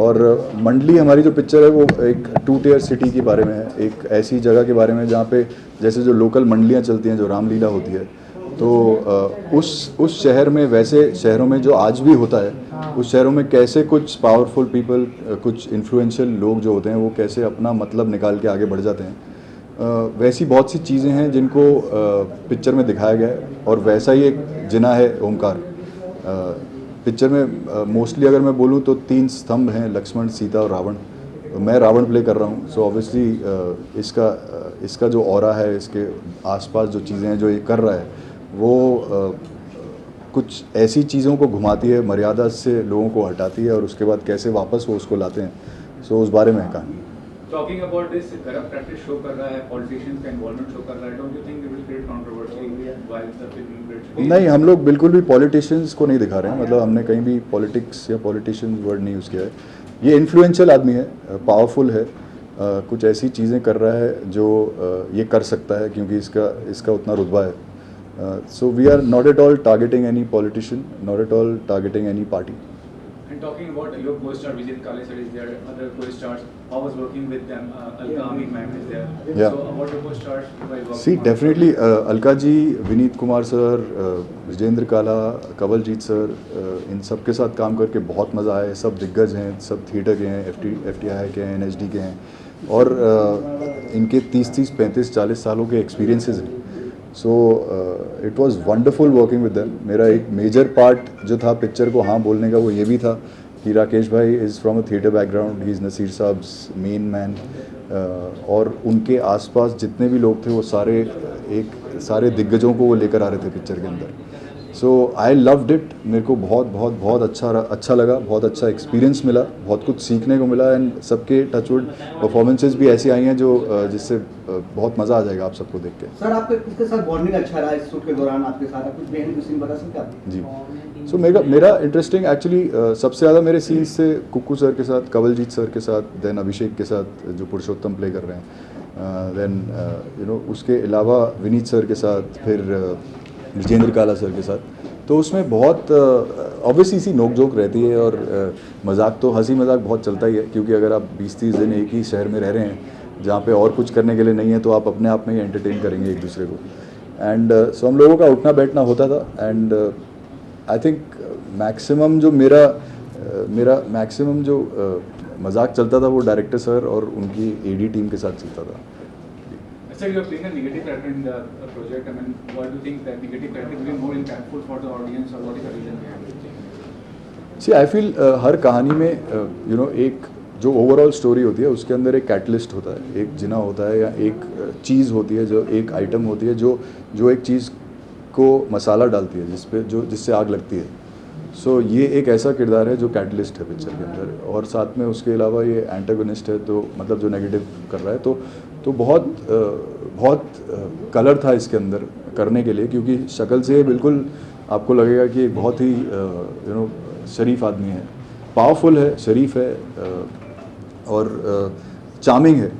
और मंडली हमारी जो पिक्चर है वो एक 2 टियर सिटी के बारे में है, एक ऐसी जगह के बारे में जहाँ पे जैसे जो लोकल मंडलियाँ चलती हैं, जो रामलीला होती है, तो उस शहर में, वैसे शहरों में जो आज भी होता है, उस शहरों में कैसे कुछ पावरफुल पीपल, कुछ इन्फ्लुएंशियल लोग जो होते हैं वो कैसे अपना मतलब निकाल के आगे बढ़ जाते हैं। वैसी बहुत सी चीज़ें हैं जिनको पिक्चर में दिखाया गया है, और वैसा ही एक जिना है ओमकार। पिक्चर में मोस्टली अगर मैं बोलूँ तो 3 स्तंभ हैं, लक्ष्मण, सीता और रावण। मैं रावण प्ले कर रहा हूँ, सो ऑब्वियसली इसका जो ऑरा है, इसके आसपास जो चीज़ें हैं जो ये कर रहा है, वो कुछ ऐसी चीज़ों को घुमाती है, मर्यादा से लोगों को हटाती है, और उसके बाद कैसे वापस वो उसको लाते हैं, सो उस बारे में है कहानी। Talking about this corrupt practice show कर रहा है, पॉलिटिशियंस का इन्वॉल्वमेंट शो कर रहा है, don't you think it will create controversy while the film? नहीं, हम लोग बिल्कुल भी पॉलिटिशियंस को नहीं दिखा रहे हैं, मतलब हमने कहीं भी पॉलिटिक्स या पॉलिटिशियंस वर्ड नहीं यूज़ किया है। ये इन्फ्लुएंशियल आदमी है, पावरफुल है, कुछ ऐसी चीज़ें कर रहा है जो ये कर सकता है क्योंकि इसका उतना रुतबा है। So we are not at all targeting any politician, not at all targeting any party. And talking about your co-star Vijay Kale sir is there, other co-stars, how was working with them? Alka Amin ma'am is there. Yeah. So about your co-stars while working? See, definitely Alka ji, Vineet Kumar sir, Vijendra Kala, Kawaljeet sir, इन सब के साथ काम करके बहुत मज़ा आया है। सब दिग्गज हैं, सब थिएटर के हैं, FTI के हैं, NHD के हैं, और इनके 30, 35, 40 सालों के एक्सपीरियंसेस हैं। So it was wonderful working with them. मेरा एक मेजर पार्ट जो था पिक्चर को हाँ बोलने का, वो ये भी था कि राकेश भाई is from a theatre background, he is Naseer साहब्स मेन मैन, और उनके आसपास जितने भी लोग थे वो सारे दिग्गजों को वो लेकर आ रहे थे पिक्चर के अंदर। सो आई लव्ड इट। मेरे को बहुत अच्छा लगा, बहुत अच्छा एक्सपीरियंस मिला, बहुत कुछ सीखने को मिला, एंड सबके टचवुड परफॉर्मेंसेस भी ऐसी आई हैं जो जिससे बहुत मज़ा आ जाएगा आप सबको देख के। सर, आपके किसके साथ बॉन्डिंग अच्छा रहा इस शूट के दौरान आपके साथ? आप कुछ बेहद सीन बता सकते हैं आप? जी, सो मेरा इंटरेस्टिंग एक्चुअली सबसे ज़्यादा मेरे सीन्स से कुक्कू सर के साथ, कवलजीत सर के साथ, देन अभिषेक के साथ जो पुरुषोत्तम प्ले कर रहे हैं, देन उसके अलावा विनीत सर के साथ, फिर विजेंद्र काला सर के साथ। तो उसमें बहुत ऑब्वियसली सी नोक झोंक रहती है, और मजाक तो, हंसी मजाक बहुत चलता ही है, क्योंकि अगर आप 20-30 दिन एक ही शहर में रह रहे हैं जहाँ पे और कुछ करने के लिए नहीं है, तो आप अपने आप में ही एंटरटेन करेंगे एक दूसरे को। एंड सो हम लोगों का उठना बैठना होता था, एंड आई थिंक मैक्सिमम जो मेरा मैक्सिमम जो मजाक चलता था वो डायरेक्टर सर और उनकी AD टीम के साथ चलता था। Sir, you are playing a negative character in the project. I mean, why do you think that negative character will be more impactful for the audience, or what is the reason behind it? See, I feel हर कहानी में एक जो overall story होती है उसके अंदर एक catalyst होता है, एक जिना होता है, या एक चीज़ होती है, जो एक आइटम होती है जो एक चीज़ को मसाला डालती है, जिससे आग लगती है। सो ये एक ऐसा किरदार है जो कैटलिस्ट है पिक्चर के अंदर, और साथ में उसके अलावा ये एंटागोनिस्ट है, तो मतलब जो नेगेटिव कर रहा है, तो बहुत कलर था इसके अंदर करने के लिए, क्योंकि शक्ल से बिल्कुल आपको लगेगा कि एक बहुत ही शरीफ आदमी है, पावरफुल है, शरीफ है, और चार्मिंग है,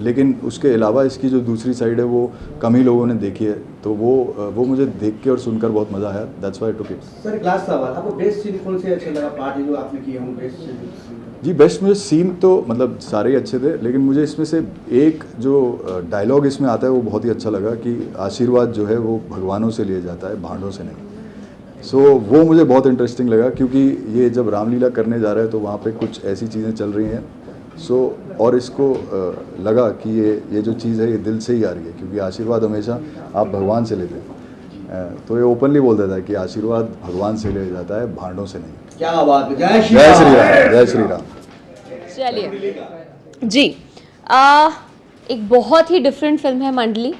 लेकिन उसके अलावा इसकी जो दूसरी साइड है वो कम ही लोगों ने देखी है, तो वो मुझे देख के और सुनकर बहुत मज़ा आया। That's why I took it. Sir, एक लास्ट सवाल, आपको बेस्ट सीन कौन से अच्छा लगा पार्ट जो आपने किए हों? Best scene? जी, बेस्ट मुझे सीन तो मतलब सारे ही अच्छे थे, लेकिन मुझे इसमें से एक जो डायलॉग इसमें आता है वो बहुत ही अच्छा लगा कि आशीर्वाद जो है वो भगवानों से लिया जाता है, भांडों से नहीं। सो वो मुझे बहुत इंटरेस्टिंग लगा, क्योंकि ये जब रामलीला करने जा रहा है तो वहाँ पे कुछ ऐसी चीज़ें चल रही हैं, और इसको लगा कि ये जो चीज़ है ये दिल से ही आ रही है, क्योंकि आशीर्वाद हमेशा आप भगवान से लेते हैं, तो ये ओपनली बोल देता है कि आशीर्वाद भगवान से लिया जाता है, भांडों से नहीं। क्या बात है, जय श्री जय राम। श्री राम, जय श्री राम। चलिए जी, एक बहुत ही डिफरेंट फिल्म है मंडली।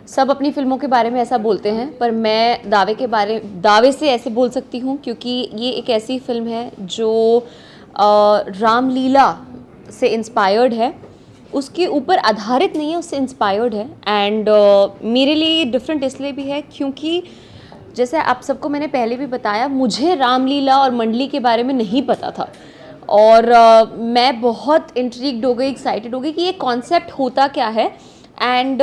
सब अपनी फिल्मों के बारे में ऐसा बोलते हैं, पर मैं दावे से ऐसे बोल सकती हूँ, क्योंकि ये एक ऐसी फिल्म है जो रामलीला से इंस्पायर्ड है, उसके ऊपर आधारित नहीं है, उससे इंस्पायर्ड है। एंड मेरे लिए डिफरेंट इसलिए भी है क्योंकि जैसे आप सबको मैंने पहले भी बताया, मुझे रामलीला और मंडली के बारे में नहीं पता था, और मैं बहुत इंट्रीग्ड हो गई, एक्साइटेड हो गई कि ये कॉन्सेप्ट होता क्या है। एंड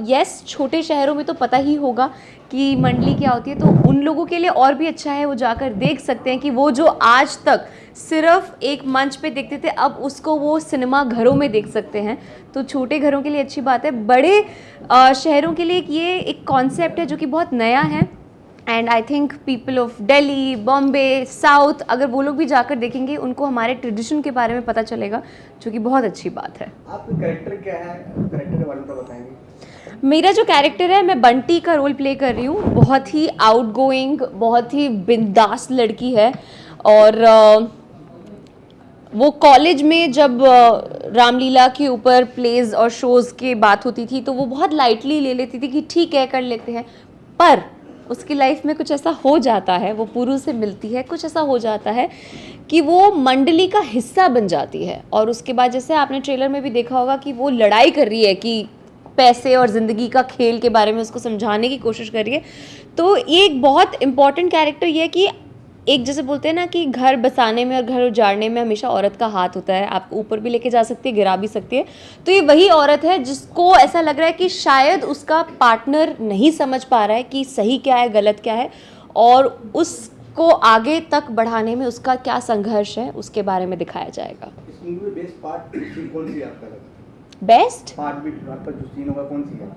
यस, छोटे शहरों में तो पता ही होगा कि मंडली क्या होती है, तो उन लोगों के लिए और भी अच्छा है, वो जाकर देख सकते हैं कि वो जो आज तक सिर्फ एक मंच पे देखते थे, अब उसको वो सिनेमा घरों में देख सकते हैं। तो छोटे घरों के लिए अच्छी बात है। बड़े शहरों के लिए ये एक कॉन्सेप्ट है जो कि बहुत नया है, and I think people of Delhi, Bombay, south, अगर वो लोग भी जाकर देखेंगे उनको हमारे ट्रेडिशन के बारे में पता चलेगा, जो कि बहुत अच्छी बात है। आपका कैरेक्टर क्या है, कैरेक्टर के बारे में तो बताएंगे। मेरा जो कैरेक्टर है, मैं बंटी का रोल प्ले कर रही हूँ। बहुत ही आउटगोइंग, बहुत ही बिंदास लड़की है, और वो कॉलेज में जब रामलीला के ऊपर प्लेज और शोज़ की बात होती थी तो वो बहुत लाइटली ले लेती थी कि ठीक है कर लेते हैं, पर उसकी लाइफ में कुछ ऐसा हो जाता है, वो पुरु से मिलती है, कुछ ऐसा हो जाता है कि वो मंडली का हिस्सा बन जाती है। और उसके बाद जैसे आपने ट्रेलर में भी देखा होगा कि वो लड़ाई कर रही है कि पैसे और ज़िंदगी का खेल के बारे में उसको समझाने की कोशिश कर रही है। तो ये एक बहुत इम्पॉर्टेंट कैरेक्टर ये है कि एक जैसे बोलते हैं ना कि घर बसाने में और घर उजाड़ने में हमेशा औरत का हाथ होता है, आप ऊपर भी लेके जा सकती है, गिरा भी सकती है। तो ये वही औरत है जिसको ऐसा लग रहा है कि शायद उसका पार्टनर नहीं समझ पा रहा है कि सही क्या है गलत क्या है, और उसको आगे तक बढ़ाने में उसका क्या संघर्ष है उसके बारे में दिखाया जाएगा। इस मूवी में बेस्ट पार्ट कौन सी है आपका? बेस्ट पार्ट भी आपका जो सीन होगा कौन सी है?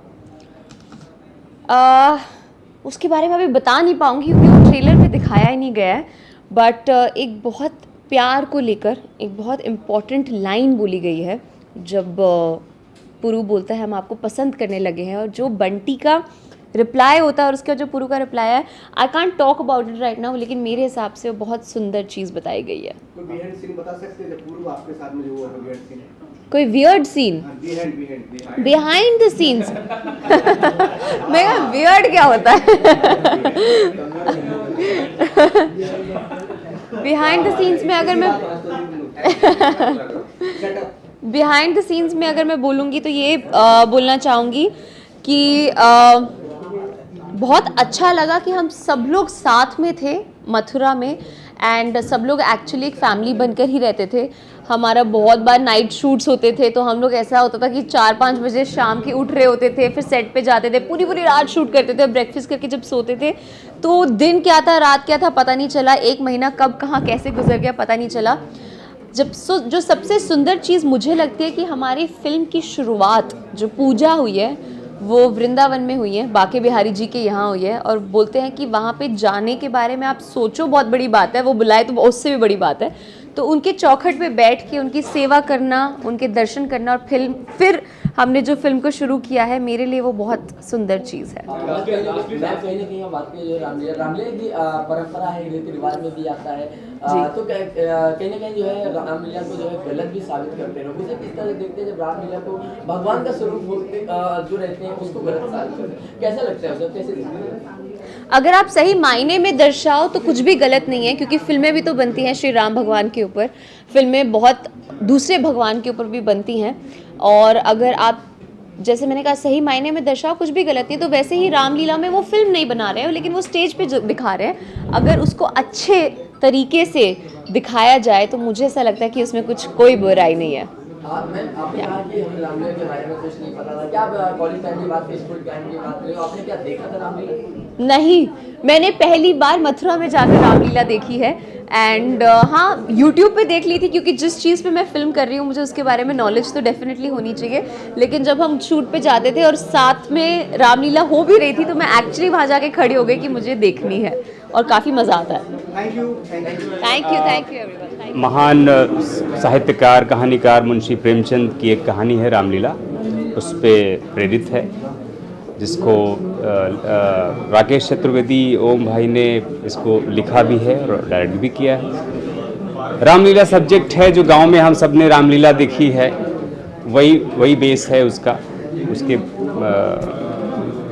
उसके बारे में अभी बता नहीं पाऊँगी क्योंकि वो ट्रेलर में दिखाया ही नहीं गया है, बट एक बहुत प्यार को लेकर एक बहुत इम्पॉर्टेंट लाइन बोली गई है जब पुरु बोलता है हम आपको पसंद करने लगे हैं, और जो बंटी का रिप्लाई होता है और उसका जो पुरु का रिप्लाई है, I can't talk about it right now, लेकिन मेरे हिसाब से वो बहुत सुंदर चीज़ बताई गई है। कोई बिहाइंड सीन बता सकते हैं जब पुरु आपके साथ में जो हुआ बिहाइंड सीन? कोई weird scene behind the scenes? मैं वियर्ड क्या होता है? बिहाइंड द सीन्स में अगर मैं बिहाइंड द सीन्स में अगर मैं बोलूँगी तो ये बोलना चाहूँगी कि बहुत अच्छा लगा कि हम सब लोग साथ में थे मथुरा में, एंड सब लोग एक्चुअली एक फैमिली बनकर ही रहते थे। हमारा बहुत बार नाइट शूट्स होते थे, तो हम लोग ऐसा होता था कि 4-5 बजे शाम के उठ रहे होते थे, फिर सेट पे जाते थे, पूरी पूरी रात शूट करते थे, ब्रेकफास्ट करके जब सोते थे तो दिन क्या था रात क्या था पता नहीं चला, 1 महीना कब कहाँ कैसे गुजर गया पता नहीं चला। जो सबसे सुंदर चीज़ मुझे लगती है कि हमारी फिल्म की शुरुआत जो पूजा हुई है वो वृंदावन में हुई है, बाके बिहारी जी के यहाँ हुई है, और बोलते हैं कि वहाँ पे जाने के बारे में आप सोचो बहुत बड़ी बात है, वो बुलाए तो उससे भी बड़ी बात है। तो उनके चौखट पे बैठ के उनकी सेवा करना, उनके दर्शन करना, और फिर हमने जो फिल्म को शुरू किया है, मेरे लिए वो बहुत सुंदर चीज़ है। कहीं ना कहीं बात की जो रामलीला की परंपरा है, रीति रिवाज में भी आता है, तो कहीं ना कहीं जो है रामलीला को जो है गलत भी साबित करते हैं लोग। उसे किस तरह देखते हैं जब रामलीला को भगवान का स्वरूप जो रहते हैं उसको गलत साबित करते हैं? कैसा लगता है उसे, कैसे देखते हैं? अगर आप सही मायने में दर्शाओ तो कुछ भी गलत नहीं है, क्योंकि फिल्में भी तो बनती हैं श्री राम भगवान के ऊपर, फिल्में बहुत दूसरे भगवान के ऊपर भी बनती हैं, और अगर आप जैसे मैंने कहा सही मायने में दर्शाओ कुछ भी गलत नहीं। तो वैसे ही रामलीला में वो फिल्म नहीं बना रहे हैं, लेकिन वो स्टेज पे जो दिखा रहे हैं, अगर उसको अच्छे तरीके से दिखाया जाए तो मुझे ऐसा लगता है कि उसमें कुछ कोई बुराई नहीं है। आपने कहा कि हमें रामलीला के बारे में कुछ नहीं पता था, क्या आप कॉलेज टाइम की बात की, स्कूल टाइम की बात करें, आपने क्या देखा था रामलीला? नहीं, मैंने पहली बार मथुरा में जाकर रामलीला देखी है, एंड हाँ यूट्यूब पे देख ली थी, क्योंकि जिस चीज़ पे मैं फिल्म कर रही हूँ मुझे उसके बारे में नॉलेज तो डेफिनेटली होनी चाहिए। लेकिन जब हम शूट पे जाते थे और साथ में रामलीला हो भी रही थी तो मैं एक्चुअली वहाँ जाके खड़ी हो गई कि मुझे देखनी है, और काफ़ी मज़ा आता है। Thank you everyone. महान साहित्यकार कहानीकार मुंशी प्रेमचंद की एक कहानी है रामलीला, उस पर प्रेरित है, जिसको राकेश चतुर्वेदी ओम भाई ने इसको लिखा भी है और डायरेक्ट भी किया है। रामलीला सब्जेक्ट है जो गांव में हम सब ने रामलीला देखी है, वही बेस है उसका, उसके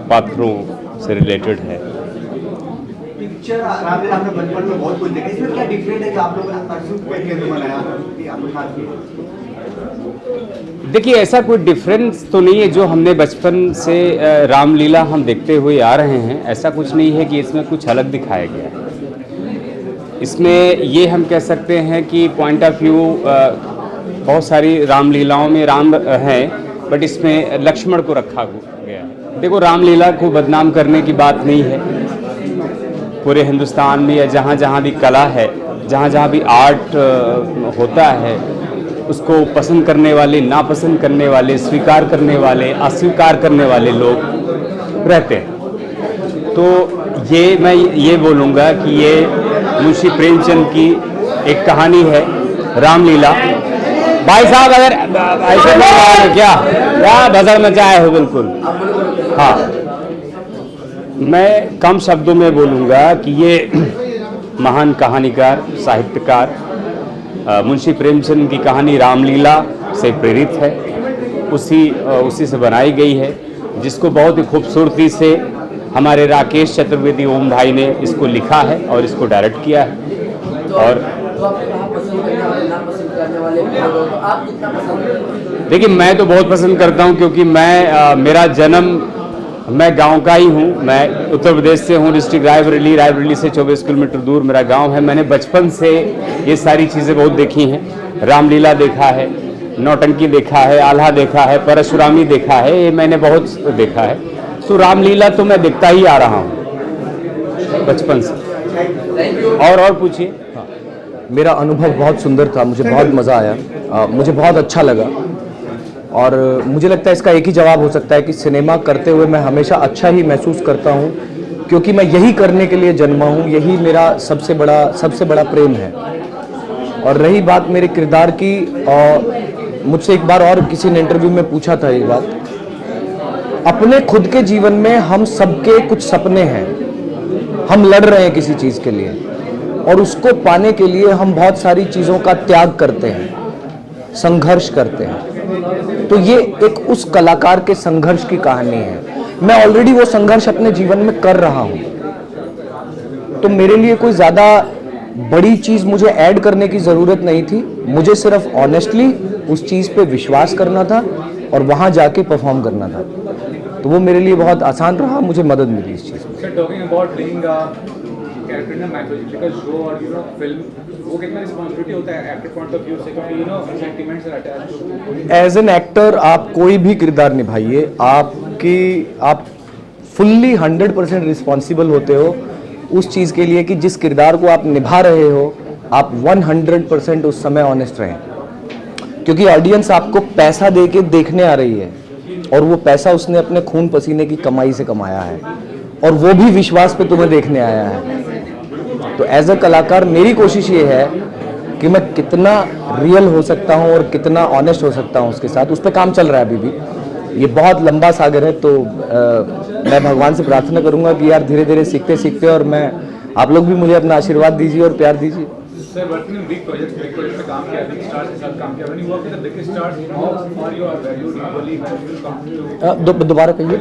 पात्रों से रिलेटेड है। पिक्चर रामलीला आपने बचपन में बहुत कुछ देखा, इसमें क्या डिफरेंट है कि आप लोगों ने बनाया कि आप लोग खास किए? देखिए, ऐसा कोई डिफरेंस तो नहीं है, जो हमने बचपन से रामलीला हम देखते हुए आ रहे हैं, ऐसा कुछ नहीं है कि इसमें कुछ अलग दिखाया गया है। इसमें ये हम कह सकते हैं कि पॉइंट ऑफ व्यू बहुत सारी रामलीलाओं में राम हैं, बट इसमें लक्ष्मण को रखा गया है। देखो, रामलीला को बदनाम करने की बात नहीं है। पूरे हिंदुस्तान में या जहाँ जहाँ भी कला है, जहाँ जहाँ भी आर्ट होता है, उसको पसंद करने वाले, नापसंद करने वाले, स्वीकार करने वाले, अस्वीकार करने वाले लोग रहते हैं। तो ये मैं ये बोलूँगा कि ये मुंशी प्रेमचंद की एक कहानी है, रामलीला। भाई साहब, अगर ऐसे बोल रहा है क्या बजर मचाए हो? बिल्कुल, हाँ। मैं कम शब्दों में बोलूँगा कि ये महान कहानीकार, साहित्यकार मुंशी प्रेमचंद की कहानी रामलीला से प्रेरित है। उसी से बनाई गई है, जिसको बहुत ही खूबसूरती से हमारे राकेश चतुर्वेदी ओम भाई ने इसको लिखा है और इसको डायरेक्ट किया है। और देखिए, मैं तो बहुत पसंद करता हूं, क्योंकि मेरा जन्म, मैं गांव का ही हूं। मैं उत्तर प्रदेश से हूं, डिस्ट्रिक्ट रायबरेली से 24 किलोमीटर दूर मेरा गांव है। मैंने बचपन से ये सारी चीज़ें बहुत देखी हैं। रामलीला देखा है, नौटंकी देखा है, आल्हा देखा है, परशुरामी देखा है, ये मैंने बहुत देखा है। तो रामलीला तो मैं देखता ही आ रहा हूँ बचपन से। और पूछिए। मेरा अनुभव बहुत सुंदर था, मुझे बहुत मज़ा आया, मुझे बहुत अच्छा लगा। और मुझे लगता है इसका एक ही जवाब हो सकता है कि सिनेमा करते हुए मैं हमेशा अच्छा ही महसूस करता हूँ, क्योंकि मैं यही करने के लिए जन्मा हूँ, यही मेरा सबसे बड़ा प्रेम है। और रही बात मेरे किरदार की, मुझसे एक बार और किसी ने इंटरव्यू में पूछा था एक बात, अपने खुद के जीवन में हम सबके कुछ सपने हैं, हम लड़ रहे हैं किसी चीज़ के लिए, और उसको पाने के लिए हम बहुत सारी चीज़ों का त्याग करते हैं, संघर्ष करते हैं। तो ये एक उस कलाकार के संघर्ष की कहानी है। मैं ऑलरेडी वो संघर्ष अपने जीवन में कर रहा हूँ, तो मेरे लिए कोई ज़्यादा बड़ी चीज़ मुझे ऐड करने की ज़रूरत नहीं थी। मुझे सिर्फ ऑनेस्टली उस चीज़ पे विश्वास करना था और वहाँ जाके परफॉर्म करना था। तो वो मेरे लिए बहुत आसान रहा, मुझे मदद मिली इस चीज़ में। Talking about playing character in a mythological show और फिल्म, वो कितना रिस्पांसिबिलिटी होता है एक्टर पॉइंट ऑफ व्यू से, क्योंकि sentiments are attached to. As an actor आप कोई भी किरदार निभाइए, आप फुल्ली 100% रिस्पॉन्सिबल होते हो उस चीज़ के लिए कि जिस किरदार को आप निभा रहे हो आप 100% उस समय ऑनेस्ट रहें, क्योंकि ऑडियंस आपको पैसा दे के देखने आ रही है और वो पैसा उसने अपने खून पसीने की कमाई से कमाया है, और वो भी विश्वास पे तुम्हें देखने आया है। तो एज अ कलाकार मेरी कोशिश ये है कि मैं कितना रियल हो सकता हूँ और कितना ऑनेस्ट हो सकता हूँ उसके साथ। उस पर काम चल रहा है अभी भी, ये बहुत लंबा सागर है। तो मैं भगवान से प्रार्थना करूँगा कि यार धीरे धीरे सीखते सीखते, और मैं आप लोग भी मुझे अपना आशीर्वाद दीजिए और प्यार दीजिए। Sir, working in big project पे काम किया, बिग स्टार्स के साथ काम किया, when you work with the big stars, how are you valued equally when you come to दोबारा कहिए।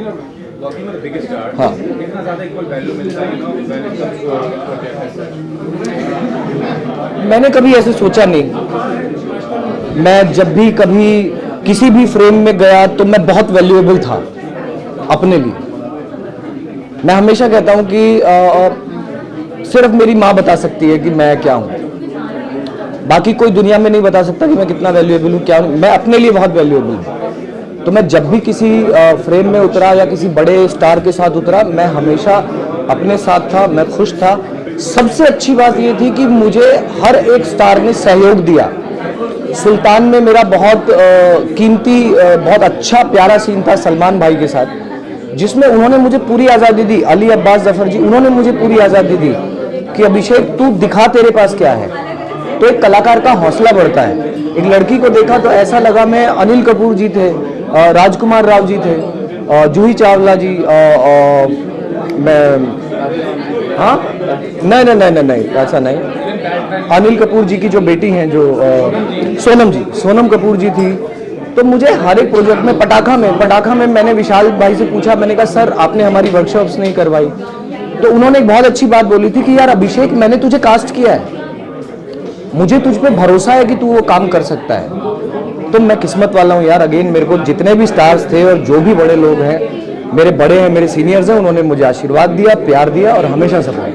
Working with the big stars, हाँ, कितना ज़्यादा इक्वल वैल्यू मिलता है व्हेन इट कम्स टू। मैंने कभी ऐसे सोचा नहीं। मैं जब भी कभी किसी भी फ्रेम में गया तो मैं बहुत वैल्यूएबल था अपने लिए। मैं हमेशा कहता हूं कि सिर्फ मेरी माँ बता सकती है कि मैं क्या हूं, बाकी कोई दुनिया में नहीं बता सकता कि मैं कितना वैल्यूएबल हूं, क्या हूं। मैं अपने लिए बहुत वैल्यूएबल हूं। तो मैं जब भी किसी फ्रेम में उतरा या किसी बड़े स्टार के साथ उतरा, मैं हमेशा अपने साथ था, मैं खुश था। सबसे अच्छी बात ये थी कि मुझे हर एक स्टार ने सहयोग दिया। सुल्तान में मेरा बहुत कीमती, बहुत अच्छा प्यारा सीन था सलमान भाई के साथ, जिसमें उन्होंने मुझे पूरी आज़ादी दी। अली अब्बास जफर जी, उन्होंने मुझे पूरी आज़ादी दी कि अभिषेक तू दिखा तेरे पास क्या है। तो एक कलाकार का हौसला बढ़ता है। एक लड़की को देखा तो ऐसा लगा, मैं अनिल कपूर जी थे, राजकुमार राव जी थे, जूही चावला जी, मैं हाँ नहीं ऐसा नहीं। अनिल कपूर जी की जो बेटी हैं, जो सोनम कपूर जी थी। तो मुझे हर एक प्रोजेक्ट में, पटाखा में मैंने विशाल भाई से पूछा, मैंने कहा सर आपने हमारी वर्कशॉप्स नहीं करवाई। तो उन्होंने एक बहुत अच्छी बात बोली थी कि यार अभिषेक, मैंने तुझे कास्ट किया है, मुझे तुझ पे भरोसा है कि तू वो काम कर सकता है। तो मैं किस्मत वाला हूँ यार। अगेन मेरे को जितने भी स्टार्स थे और जो भी बड़े लोग हैं, मेरे बड़े हैं, मेरे सीनियर्स हैं, उन्होंने मुझे आशीर्वाद दिया, प्यार दिया और हमेशा सपोर्ट।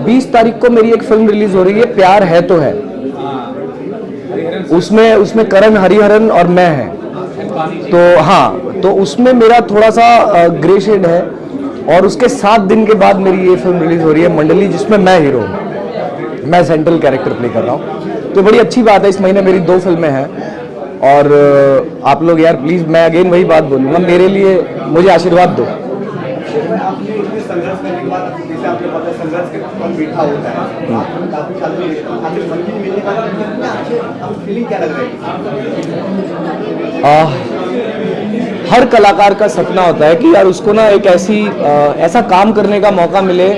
20 तारीख को मेरी एक फिल्म रिलीज हो रही है, प्यार है तो है। उसमें करण हरिहरन और मैं हैं। तो हाँ, तो उसमें मेरा थोड़ा सा ग्रे शेड है। और उसके 7 दिन के बाद मेरी ये फिल्म रिलीज हो रही है मंडली, जिसमें मैं हीरो हूँ, मैं सेंट्रल कैरेक्टर प्ले कर रहा हूँ। तो बड़ी अच्छी बात है, इस महीने मेरी 2 फिल्में हैं। और आप लोग यार प्लीज़, मैं अगेन वही बात बोलूँगा, मेरे लिए मुझे आशीर्वाद दो। आपने इतने संघर्ष करने के बाद, जैसे आपने पता है संघर्ष के फल मीठा होता है, आप काफी सालों में आखिर मंजिल मिलने के बाद कितना अच्छे, आपको फीलिंग क्या लग रही है? हर कलाकार का सपना होता है कि यार उसको ना एक ऐसा काम करने का मौका मिले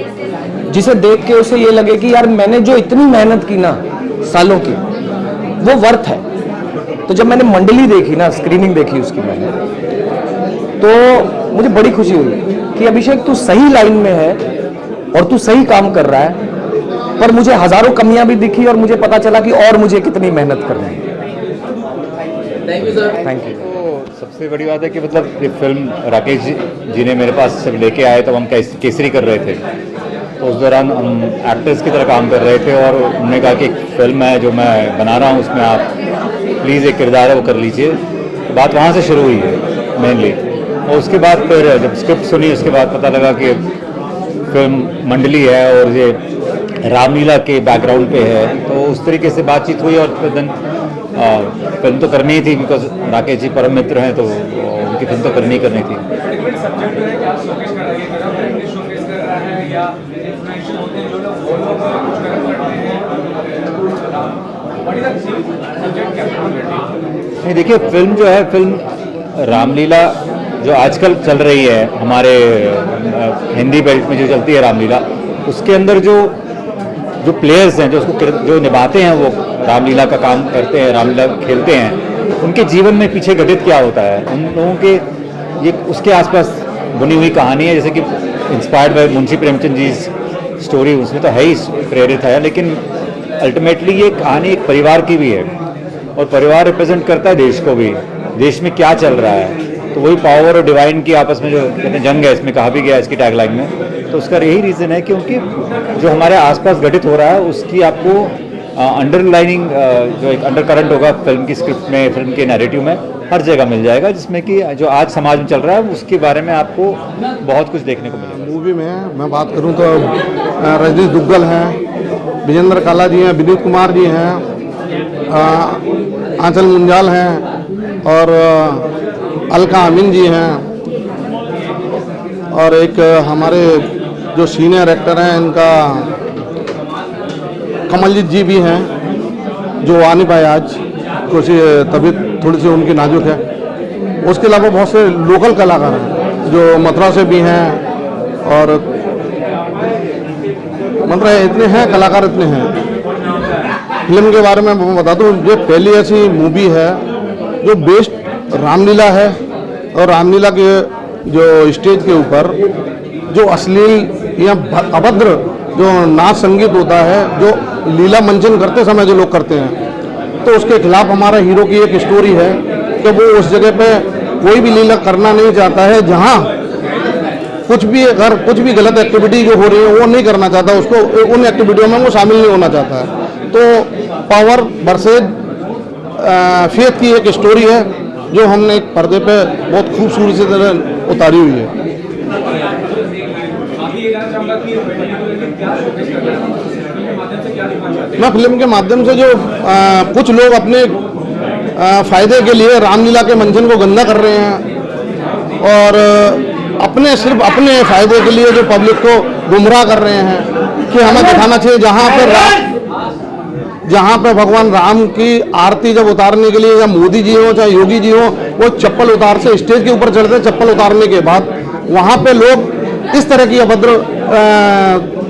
जिसे देख के उसे ये लगे कि यार मैंने जो इतनी मेहनत की ना सालों की, वो वर्थ है। तो जब मैंने मंडली देखी ना, स्क्रीनिंग देखी उसकी मैंने, तो मुझे बड़ी खुशी हुई कि अभिषेक तू सही लाइन में है और तू सही काम कर रहा है। पर मुझे हजारों कमियां भी दिखी और मुझे पता चला कि और मुझे कितनी मेहनत करनी है। Thank you sir. Thank you. तो सबसे बड़ी बात है कि मतलब ये फिल्म राकेश जी ने मेरे पास जब लेके आए तब हम केसरी कर रहे थे, तो उस दौरान हम एक्टर्स की तरह काम कर रहे थे और उन्होंने कहा कि एक फिल्म है जो मैं बना रहा हूँ, उसमें आप प्लीज़ एक किरदार है वो कर लीजिए। तो बात वहाँ से शुरू हुई है मेनली, और उसके बाद फिर जब स्क्रिप्ट सुनी उसके बाद पता लगा कि फिल्म मंडली है और ये रामलीला के बैकग्राउंड पे है। तो उस तरीके से बातचीत हुई और फिर दिन फिल्म तो करनी ही थी, बिकॉज राकेश जी परम मित्र हैं, तो उनकी फिल्म तो करनी थी। पर्टिकुलर सब्जेक्ट जो है क्या शोकेस कर रहा है, ये तरह इंग्लिश शोकेस कर रहा है या इन्फ्लुएंशियल होते हैं जो लोग वो लोग कुछ गलत करते हैं, what is the subject capital? नहीं देखिए, फिल्म जो है, फिल्म रामलीला जो आजकल चल रही है हमारे हिंदी बेल्ट में जो चलती है रामलीला, उसके अंदर जो प्लेयर्स हैं जो उसको जो निभाते हैं, वो रामलीला का काम करते हैं, रामलीला खेलते हैं, उनके जीवन में पीछे घटित क्या होता है, उन लोगों के ये उसके आसपास बुनी हुई कहानी है। जैसे कि inspired by Munshi Premchand ji story, उसमें तो है ही प्रेरित है, लेकिन अल्टीमेटली ये कहानी एक परिवार की भी है और परिवार रिप्रेजेंट करता है देश को भी, देश में क्या चल रहा है। तो वही पावर और डिवाइन की आपस में जो कहते हैं जंग है, इसमें कहा भी गया इसकी टैगलाइन में। तो उसका यही रीज़न है क्योंकि जो हमारे आसपास घटित हो रहा है उसकी आपको अंडरलाइनिंग जो एक अंडर करंट होगा फिल्म की स्क्रिप्ट में, फिल्म के नैरेटिव में हर जगह मिल जाएगा, जिसमें कि जो आज समाज में चल रहा है उसके बारे में आपको बहुत कुछ देखने को मिलेगा। मूवी में मैं बात करूं तो रजनीश दुग्गल हैं, विजेंद्र काला जी हैं, विनीत कुमार जी हैं, आंचल मुंजाल हैं और अलका अमीन जी हैं, और एक हमारे जो सीनियर एक्टर हैं इनका कमलजीत जी भी हैं, जो आ नहीं पाए आज, कुछ तबीयत थोड़ी सी उनकी नाजुक है। उसके अलावा बहुत से लोकल कलाकार हैं जो मथुरा से भी हैं, और मतलब इतने हैं कलाकार, इतने हैं। फिल्म के बारे में मैं बता दूं, ये पहली ऐसी मूवी है जो बेस्ड रामलीला है, और रामलीला के जो स्टेज के ऊपर जो अश्लील या अभद्र जो नाच संगीत होता है, जो लीला मंचन करते समय जो लोग करते हैं, तो उसके खिलाफ हमारा हीरो की एक स्टोरी है कि वो उस जगह पे कोई भी लीला करना नहीं चाहता है, जहाँ कुछ भी अगर कुछ भी गलत एक्टिविटी जो हो रही है वो नहीं करना चाहता, उसको उन एक्टिविटियों में वो शामिल नहीं होना चाहता है। तो पावर वर्सेज फेथ की एक स्टोरी है जो हमने एक पर्दे पे बहुत खूबसूरती से तरह उतारी हुई है। मैं फिल्म के माध्यम से जो कुछ लोग अपने फायदे के लिए रामलीला के मंचन को गंदा कर रहे हैं और सिर्फ अपने फायदे के लिए जो पब्लिक को गुमराह कर रहे हैं कि हमें दिखाना चाहिए जहाँ पे भगवान राम की आरती जब उतारने के लिए या मोदी जी हो चाहे योगी जी हो, वो चप्पल उतार से स्टेज के ऊपर चढ़ते, चप्पल उतारने के बाद वहाँ पे लोग इस तरह की अभद्र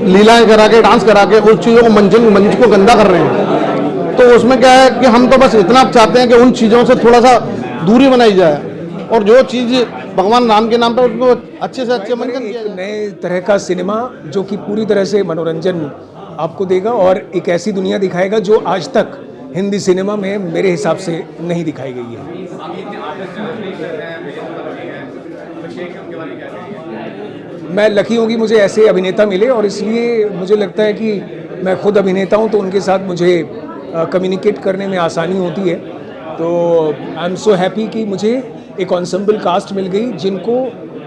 लीलाएं करा के, डांस करा के उस चीज़ों को मंच को गंदा कर रहे हैं। तो उसमें क्या है कि हम तो बस इतना चाहते हैं कि उन चीज़ों से थोड़ा सा दूरी बनाई जाए और जो चीज़ भगवान राम के नाम पर उनको अच्छे से अच्छे मंचन किया जाए। नए तरह का सिनेमा जो कि पूरी तरह से मनोरंजन आपको देगा और एक ऐसी दुनिया दिखाएगा जो आज तक हिंदी सिनेमा में मेरे हिसाब से नहीं दिखाई गई है। मैं लकी हूँ कि मुझे ऐसे अभिनेता मिले और इसलिए मुझे लगता है कि मैं खुद अभिनेता हूँ तो उनके साथ मुझे कम्युनिकेट करने में आसानी होती है तो आई एम सो हैप्पी कि मुझे एक ensemble कास्ट मिल गई जिनको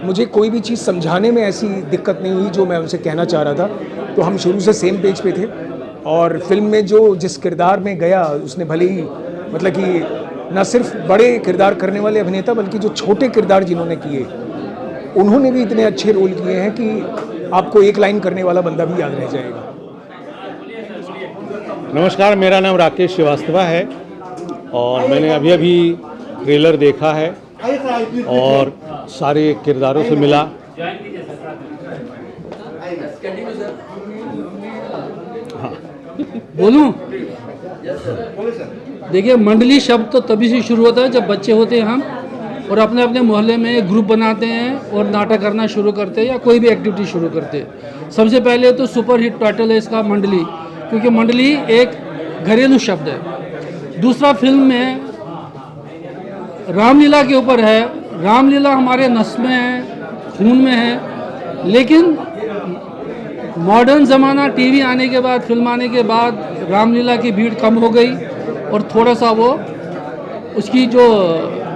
मुझे कोई भी चीज़ समझाने में ऐसी दिक्कत नहीं हुई जो मैं उनसे कहना चाह रहा था। तो हम शुरू से सेम पेज पे थे और फिल्म में जो जिस किरदार में गया उसने भले ही मतलब कि न सिर्फ बड़े किरदार करने वाले अभिनेता बल्कि जो छोटे किरदार जिन्होंने किए उन्होंने भी इतने अच्छे रोल किए हैं कि आपको एक लाइन करने वाला बंदा भी याद रह जाएगा। नमस्कार, मेरा नाम राकेश श्रीवास्तव है और मैंने अभी अभी ट्रेलर देखा है और सारे किरदारों से मिला। बोलूं? देखिए, मंडली शब्द तो तभी से शुरू होता है जब बच्चे होते हैं हम और अपने अपने मोहल्ले में एक ग्रुप बनाते हैं और नाटक करना शुरू करते हैं या कोई भी एक्टिविटी शुरू करते हैं। सबसे पहले तो सुपर हिट टाइटल है इसका मंडली, क्योंकि मंडली एक घरेलू शब्द है। दूसरा फिल्म में रामलीला के ऊपर है। रामलीला हमारे नस में है, खून में है, लेकिन मॉडर्न ज़माना टीवी आने के बाद, फिल्म आने के बाद रामलीला की भीड़ कम हो गई और थोड़ा सा वो उसकी जो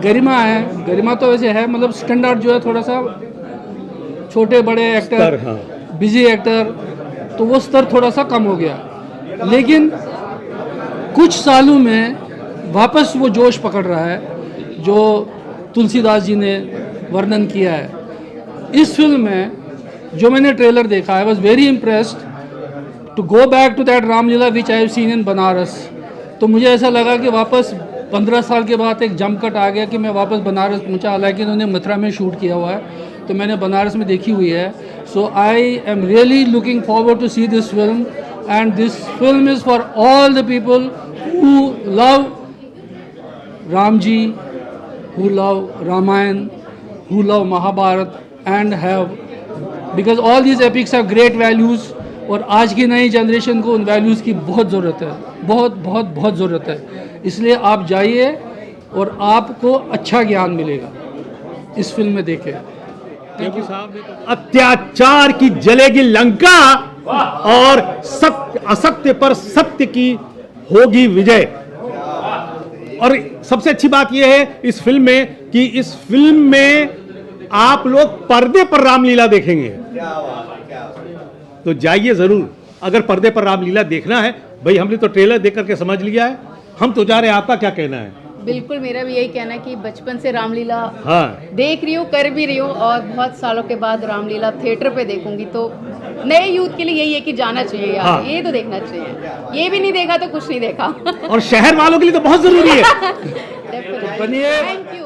गरिमा है, गरिमा तो वैसे है, मतलब स्टैंडर्ड जो है थोड़ा सा छोटे बड़े एक्टर, बिजी एक्टर, तो वो स्तर थोड़ा सा कम हो गया। लेकिन कुछ सालों में वापस वो जोश पकड़ रहा है जो तुलसीदास जी ने वर्णन किया है। इस फिल्म में जो मैंने ट्रेलर देखा, I was very impressed to go back to that Ramlila which I have seen in Banaras. तो मुझे ऐसा लगा कि वापस 15 साल के बाद एक जमकट आ गया कि मैं वापस बनारस पहुंचा। हालांकि उन्होंने मथुरा में शूट किया हुआ है, तो मैंने बनारस में देखी हुई है। So I am really looking forward to see this film, and this film is for all the people who love Ram ji, who love Ramayan, who love Mahabharat and have, because all these epics have great values और आज की नई generation को उन values की बहुत ज़रूरत है, बहुत बहुत बहुत ज़रूरत है। इसलिए आप जाइए और आपको अच्छा ज्ञान मिलेगा इस फिल्म में देखें। अत्याचार की जलेगी लंका और सत्य असत्य पर सत्य की होगी विजय। और सबसे अच्छी बात यह है इस फिल्म में कि इस फिल्म में आप लोग पर्दे पर रामलीला देखेंगे। तो जाइए जरूर, अगर पर्दे पर रामलीला देखना है। भाई हमने तो ट्रेलर देख करके समझ लिया है, हम तो जा रहे हैं। आपका क्या कहना है? बिल्कुल, मेरा भी यही कहना है कि बचपन से रामलीला हाँ देख रही हूँ, कर भी रही हूँ और बहुत सालों के बाद रामलीला थिएटर पे देखूंगी। तो नए यूथ के लिए यही है कि जाना चाहिए यार, ये तो देखना चाहिए। ये भी नहीं देखा तो कुछ नहीं देखा। और शहर वालों के लिए तो बहुत जरूरी है। Definitely. Thank you.